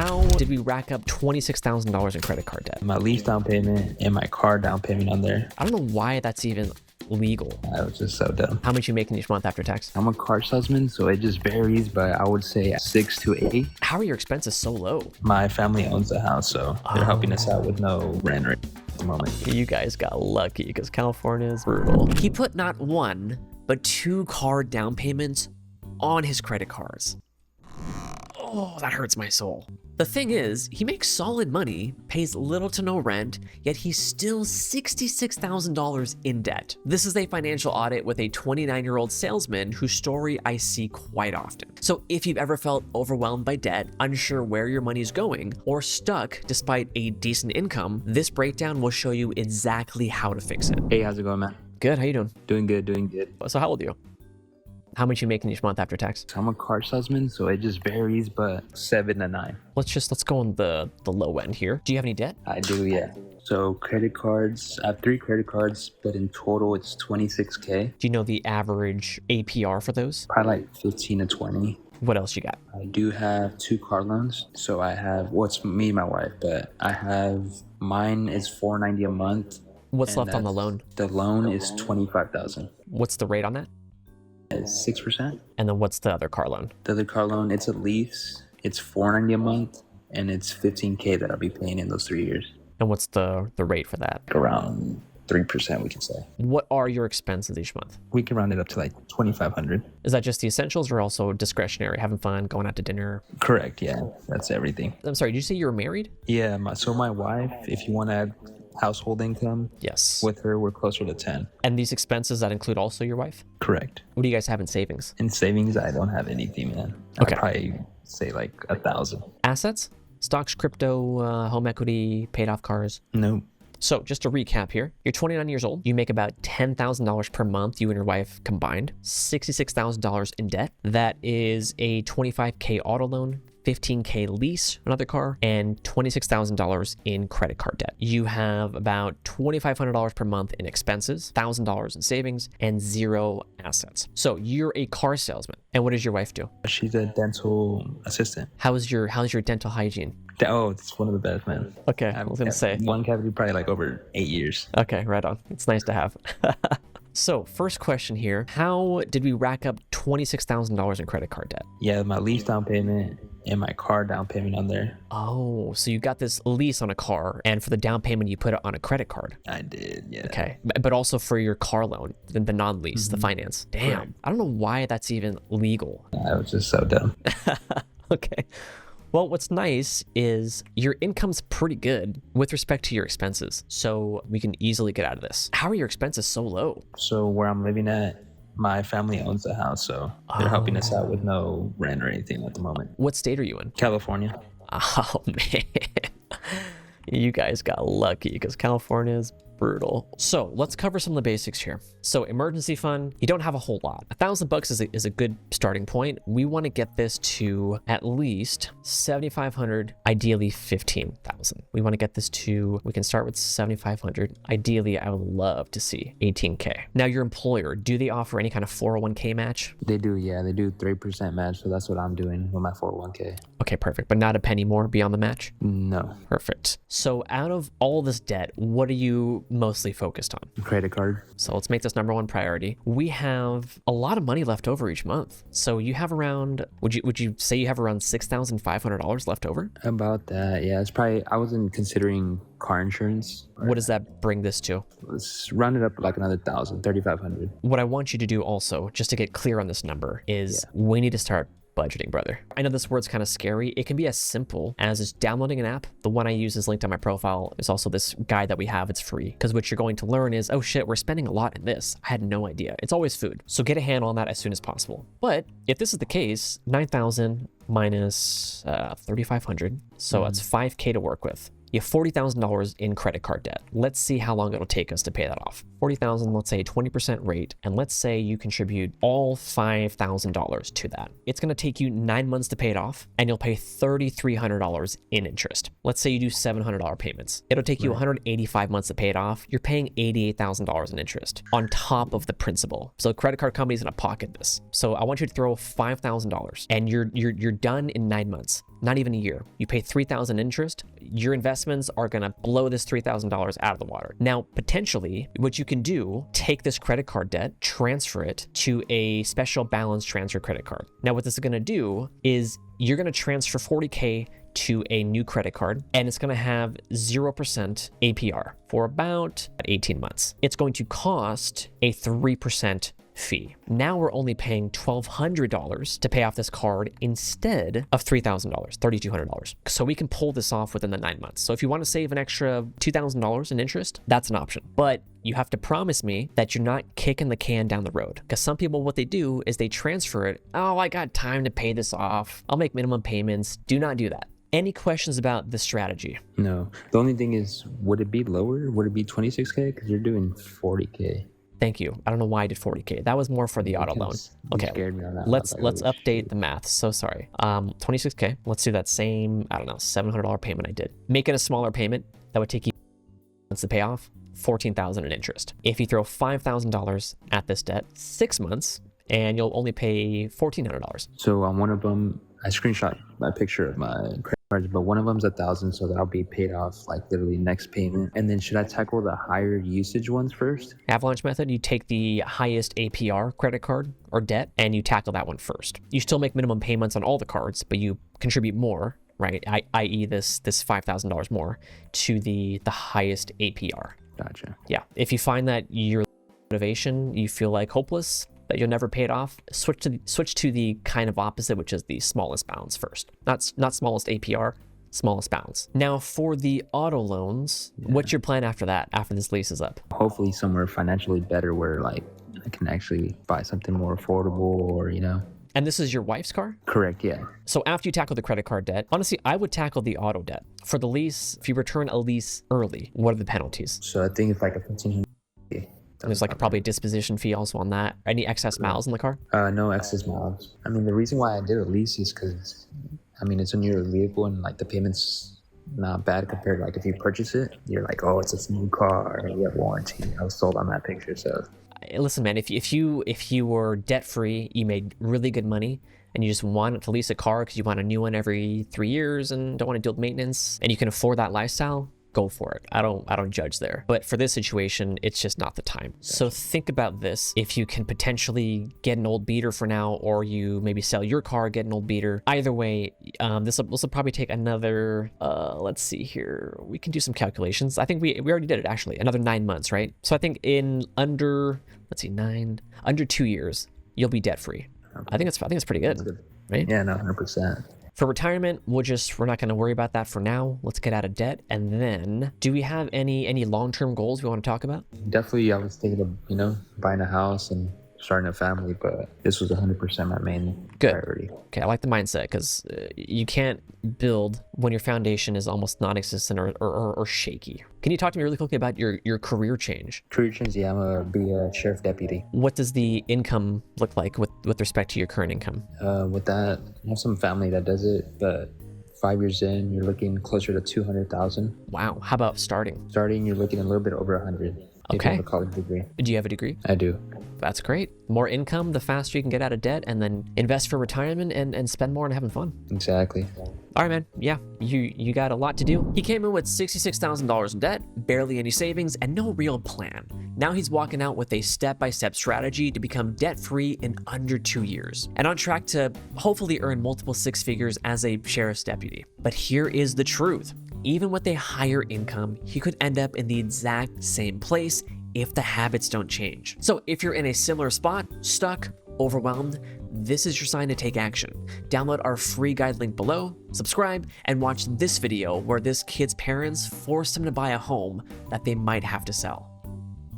How did we rack up $26,000 in credit card debt? My lease down payment and my car down payment on there. I don't know why that's even legal. I was just so dumb. How much you making each month after tax? I'm a car salesman, so it just varies, but I would say 6 to 8. How are your expenses so low? My family owns the house, so they're helping us out with no rent at the moment. You guys got lucky because California is brutal. He put not one, but 2 car down payments on his credit cards. Oh, that hurts my soul. The thing is, he makes solid money, pays little to no rent, yet he's still $66,000 in debt. This is a financial audit with a 29-year-old salesman whose story I see quite often. So if you've ever felt overwhelmed by debt, unsure where your money is going, or stuck despite a decent income, this breakdown will show you exactly how to fix it. Hey, how's it going, man? Good, how you doing? Doing good, doing good. So how old are you? How much you making each month after tax? I'm a car salesman, so it just varies, but 7 to 9. Let's go on the low end here. Do you have any debt? I do, yeah. So credit cards, I have 3 credit cards, but in total it's 26K. Do you know the average APR for those? Probably like 15 to 20. What else you got? I do have 2 car loans. So I have, it's me and my wife, but I have, mine is $490 a month. What's left on the loan? The loan is $25,000. What's the rate on that? It's 6%. And then what's the other car loan? The other car loan, it's a lease. It's $490 a month, and it's $15K that I'll be paying in those 3 years. And what's the rate for that? Around 3%, we can say. What are your expenses each month? We can round it up to like $2,500. Is that just the essentials or also discretionary, having fun, going out to dinner? Correct, yeah. That's everything. I'm sorry, did you say you were married? Yeah, my wife, if you want to add household income, Yes. with her, we're closer to 10. And these expenses, that include also your wife? Correct. What do you guys have in savings? In savings, I don't have anything, man. Okay. I'd probably say like 1,000. Assets? Stocks, crypto, home equity, paid off cars? Nope. So just to recap here, you're 29 years old. You make about $10,000 per month, you and your wife combined, $66,000 in debt. That is a $25K auto loan, $15K lease, another car, and $26,000 in credit card debt. You have about $2,500 per month in expenses, $1,000 in savings, and 0 assets. So you're a car salesman. And what does your wife do? She's a dental assistant. How's your dental hygiene? Oh, it's one of the best, man. Okay, I was gonna say. One cavity probably like over 8 years. Okay, right on. It's nice to have. So first question here, how did we rack up $26,000 in credit card debt? Yeah, my lease down payment and my car down payment on there. Oh, so you got this lease on a car, and for the down payment, you put it on a credit card. I did, yeah. Okay, but also for your car loan, the non-lease, the finance. Damn, Right. I don't know why that's even legal. I was just so dumb. Okay. Well, what's nice is your income's pretty good with respect to your expenses, so we can easily get out of this. How are your expenses so low? So where I'm living at, my family owns the house, so they're helping us out with no rent or anything at the moment. What state are you in? California. Oh, man. You guys got lucky because California is brutal. So let's cover some of the basics here. So emergency fund, you don't have a whole lot. $1,000 is a good starting point. We want to get this to at least 7,500, ideally 15,000. We want to get this to, we can start with 7,500. Ideally, I would love to see 18K. Now your employer, do they offer any kind of 401k match? They do, yeah. They do 3% match, so that's what I'm doing with my 401k. Okay, perfect. But not a penny more beyond the match? No. Perfect. So out of all this debt, what are you mostly focused on? Credit card. So let's make this #1 priority. We have a lot of money left over each month. So you have around, would you say you have around $6,500 left over? About that, yeah. It's probably, I wasn't considering car insurance. What does that bring this to? Let's round it up like another 1,000, 3,500. What I want you to do also, just to get clear on this number, is we need to start budgeting, brother. I know this word's kind of scary. It can be as simple as just downloading an app. The one I use is linked on my profile. There's also this guide that we have. It's free, because what you're going to learn is, oh shit, we're spending a lot in this. I had no idea. It's always food. So get a handle on that as soon as possible. But if this is the case, 9,000 minus 3,500. So that's 5K to work with. You have $40,000 in credit card debt. Let's see how long it'll take us to pay that off. 40,000, let's say 20% rate, and let's say you contribute all $5,000 to that. It's gonna take you 9 months to pay it off, and you'll pay $3,300 in interest. Let's say you do $700 payments. It'll take you 185 months to pay it off. You're paying $88,000 in interest on top of the principal. So the credit card company's gonna pocket this. So I want you to throw $5,000, and you're done in 9 months. not even a year. You pay $3,000 interest, your investments are gonna blow this $3,000 out of the water. Now, potentially, what you can do, take this credit card debt, transfer it to a special balance transfer credit card. Now, what this is gonna do is you're gonna transfer 40K to a new credit card, and it's gonna have 0% APR for about 18 months. It's going to cost a 3% fee. Now we're only paying $1,200 to pay off this card instead of $3,000, $3,200. So we can pull this off within the 9 months. So if you want to save an extra $2,000 in interest, that's an option. But you have to promise me that you're not kicking the can down the road. Because some people, what they do is they transfer it. Oh, I got time to pay this off. I'll make minimum payments. Do not do that. Any questions about the strategy? No. The only thing is, would it be lower? Would it be 26K? Because you're doing 40K. Thank you. I don't know why I did 40K. That was more for the auto loan. Okay, let's update the math. So sorry. 26K. Let's do that same, I don't know, $700 payment I did. Make it a smaller payment. That would take you months to pay off, $14,000 in interest. If you throw $5,000 at this debt, 6 months, and you'll only pay $1,400. So on one of them, I screenshot my picture of my credit cards, but one of them's $1,000, so that'll be paid off like literally next payment. And then should I tackle the higher usage ones first? Avalanche method, you take the highest APR credit card or debt and you tackle that one first. You still make minimum payments on all the cards, but you contribute more, right? I.e. this $5,000 more to the highest APR. Gotcha. Yeah. If you find that your motivation, you feel like hopeless, that you'll never pay it off, switch to the kind of opposite, which is the smallest balance first. Not smallest APR, smallest balance. Now for the auto loans, what's your plan after that, after this lease is up? Hopefully somewhere financially better where like I can actually buy something more affordable, or And this is your wife's car? Correct, yeah. So after you tackle the credit card debt, honestly, I would tackle the auto debt. For the lease, if you return a lease early, what are the penalties? So I think it's like a 1,500. And there's like probably a disposition fee also on that. Any excess miles in the car? No excess miles. I mean, the reason why I did a lease is because, I mean, it's a newer vehicle and like the payment's not bad compared to like if you purchase it, you're like, oh, it's a new car, you have warranty. I was sold on that picture, so. Listen, man, if you were debt free, you made really good money, and you just wanted to lease a car because you want a new one every 3 years and don't want to deal with maintenance, and you can afford that lifestyle, go for it. I don't judge there. But for this situation, it's just not the time. So think about this. If you can potentially get an old beater for now, or you maybe sell your car, get an old beater. Either way, this will probably take another, let's see here. We can do some calculations. I think we already did it actually. Another 9 months, right? So I think in under 2 years, you'll be debt free. Okay. I think it's pretty good, right? Yeah, no, 100%. For retirement, we're not going to worry about that for now. Let's get out of debt. And then, do we have any long-term goals we want to talk about? Definitely, I was thinking of, buying a house and starting a family, but this was 100% my main priority. Okay, I like the mindset, because you can't build when your foundation is almost non-existent or shaky. Can you talk to me really quickly about your career change? Career change, yeah, I'm going to be a sheriff deputy. What does the income look like with respect to your current income? With that, I have some family that does it, but 5 years in, you're looking closer to 200,000. Wow, how about starting? Starting, you're looking a little bit over 100. Okay. You have a college degree. Do you have a degree? I do. That's great. More income, the faster you can get out of debt, and then invest for retirement and spend more on having fun. Exactly. All right, man. Yeah, you got a lot to do. He came in with $66,000 in debt, barely any savings, and no real plan. Now he's walking out with a step-by-step strategy to become debt-free in under 2 years, and on track to hopefully earn multiple six figures as a sheriff's deputy. But here is the truth. Even with a higher income, he could end up in the exact same place if the habits don't change. So if you're in a similar spot, stuck, overwhelmed, this is your sign to take action. Download our free guide link below, subscribe, and watch this video where this kid's parents forced him to buy a home that they might have to sell.